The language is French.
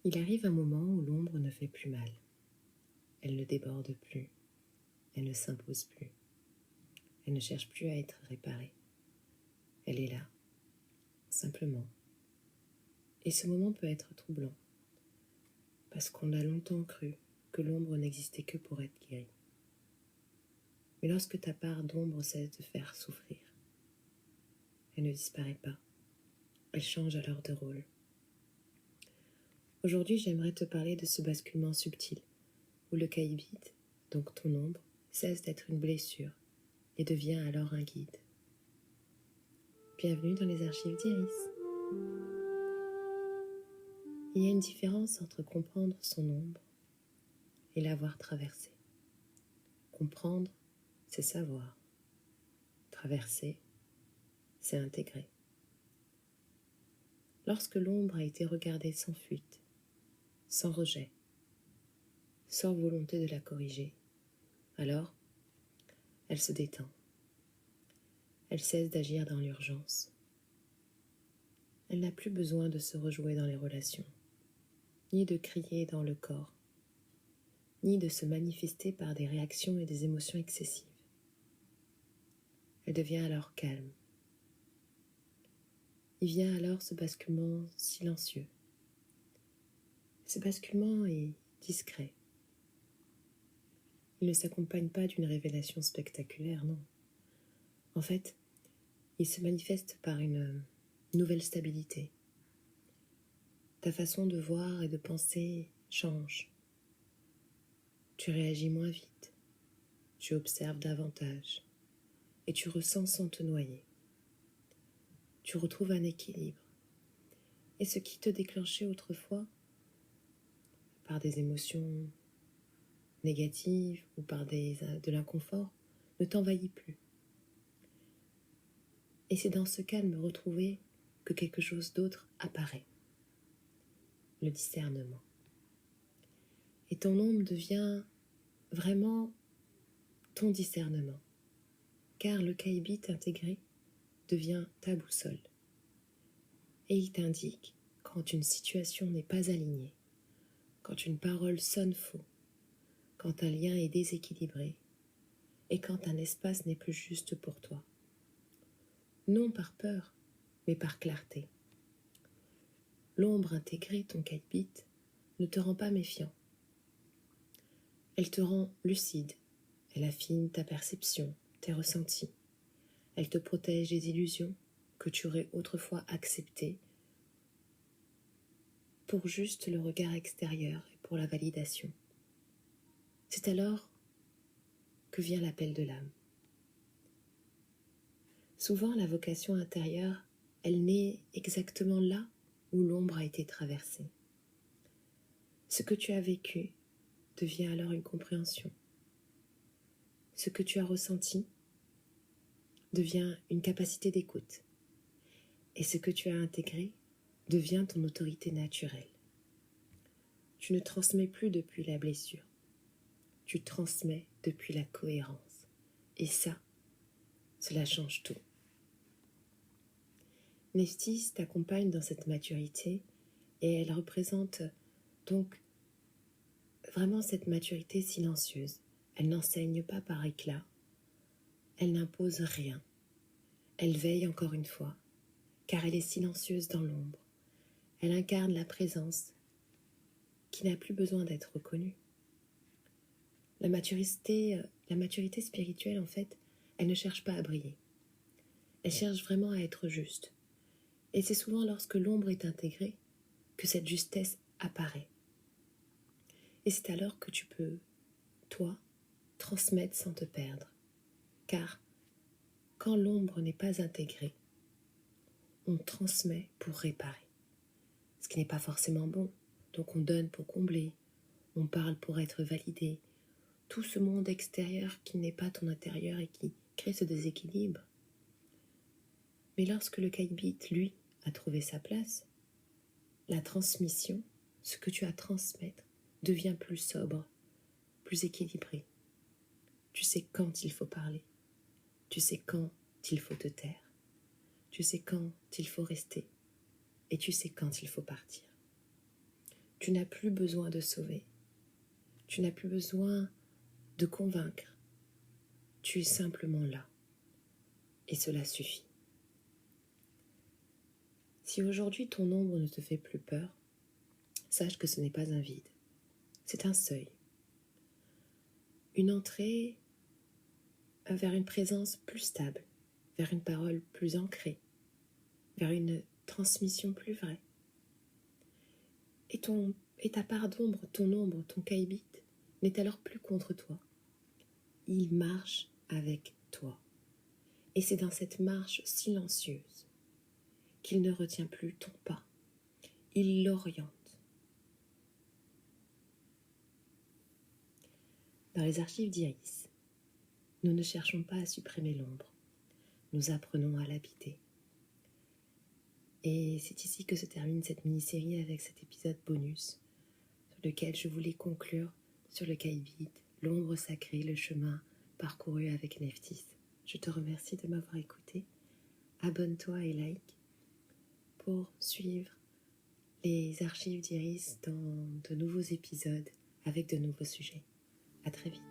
Il arrive un moment où l'ombre ne fait plus mal. Elle ne déborde plus. Elle ne s'impose plus. Elle ne cherche plus à être réparée. Elle est là, simplement. Et ce moment peut être troublant, parce qu'on a longtemps cru que l'ombre n'existait que pour être guérie. Mais lorsque ta part d'ombre cesse de faire souffrir, elle ne disparaît pas. Elle change alors de rôle. Aujourd'hui, j'aimerais te parler de ce basculement subtil, où le caïbite, donc ton ombre, cesse d'être une blessure et devient alors un guide. Bienvenue dans les archives d'Iris. Il y a une différence entre comprendre son ombre et l'avoir traversée. Comprendre, c'est savoir. Traverser, c'est intégrer. Lorsque l'ombre a été regardée sans fuite, sans rejet, sans volonté de la corriger, alors elle se détend. Elle cesse d'agir dans l'urgence. Elle n'a plus besoin de se rejouer dans les relations, ni de crier dans le corps, ni de se manifester par des réactions et des émotions excessives. Elle devient alors calme. Il vient alors ce basculement silencieux. Ce basculement est discret. Il ne s'accompagne pas d'une révélation spectaculaire, non. En fait, il se manifeste par une nouvelle stabilité. Ta façon de voir et de penser change. Tu réagis moins vite, tu observes davantage et tu ressens sans te noyer. Tu retrouves un équilibre. Et ce qui te déclenchait autrefois, par des émotions négatives ou par de l'inconfort, ne t'envahit plus. Et c'est dans ce calme retrouvé que quelque chose d'autre apparaît. Le discernement. Et ton ombre devient vraiment ton discernement, car le caïbite intégré devient ta boussole. Et il t'indique quand une situation n'est pas alignée, quand une parole sonne faux, quand un lien est déséquilibré et quand un espace n'est plus juste pour toi. Non par peur, mais par clarté. L'ombre intégrée, ton caïbite, ne te rend pas méfiant. Elle te rend lucide, elle affine ta perception, tes ressentis. Elle te protège des illusions que tu aurais autrefois acceptées pour juste le regard extérieur et pour la validation. C'est alors que vient l'appel de l'âme. Souvent, la vocation intérieure, elle naît exactement là où l'ombre a été traversée. Ce que tu as vécu devient alors une compréhension. Ce que tu as ressenti devient une capacité d'écoute. Et ce que tu as intégré devient ton autorité naturelle. Tu ne transmets plus depuis la blessure. Tu transmets depuis la cohérence. Et ça, cela change tout. Nestis t'accompagne dans cette maturité et elle représente donc vraiment cette maturité silencieuse. Elle n'enseigne pas par éclat. Elle n'impose rien. Elle veille encore une fois, car elle est silencieuse dans l'ombre. Elle incarne la présence qui n'a plus besoin d'être reconnue. La maturité spirituelle, en fait, elle ne cherche pas à briller. Elle cherche vraiment à être juste. Et c'est souvent lorsque l'ombre est intégrée que cette justesse apparaît. Et c'est alors que tu peux, toi, transmettre sans te perdre. Car quand l'ombre n'est pas intégrée, on transmet pour réparer. Ce qui n'est pas forcément bon. Donc on donne pour combler, on parle pour être validé. Tout ce monde extérieur qui n'est pas ton intérieur et qui crée ce déséquilibre. Mais lorsque le caïbite, lui, a trouvé sa place, la transmission, ce que tu as à transmettre, devient plus sobre, plus équilibré. Tu sais quand il faut parler. Tu sais quand il faut te taire. Tu sais quand il faut rester. Et tu sais quand il faut partir. Tu n'as plus besoin de sauver. Tu n'as plus besoin de convaincre. Tu es simplement là. Et cela suffit. Si aujourd'hui ton ombre ne te fait plus peur, sache que ce n'est pas un vide. C'est un seuil. Une entrée vers une présence plus stable, vers une parole plus ancrée, vers une transmission plus vraie. Et ta part d'ombre, ton ombre, ton caïbit, n'est alors plus contre toi. Il marche avec toi. Et c'est dans cette marche silencieuse qu'il ne retient plus ton pas. Il l'oriente. Dans les archives d'Iris, nous ne cherchons pas à supprimer l'ombre. Nous apprenons à l'habiter. Et c'est ici que se termine cette mini-série avec cet épisode bonus sur lequel je voulais conclure sur le caïbit, l'ombre sacrée, le chemin parcouru avec Nephthys. Je te remercie de m'avoir écouté. Abonne-toi et like pour suivre les archives d'Iris dans de nouveaux épisodes avec de nouveaux sujets. À très vite.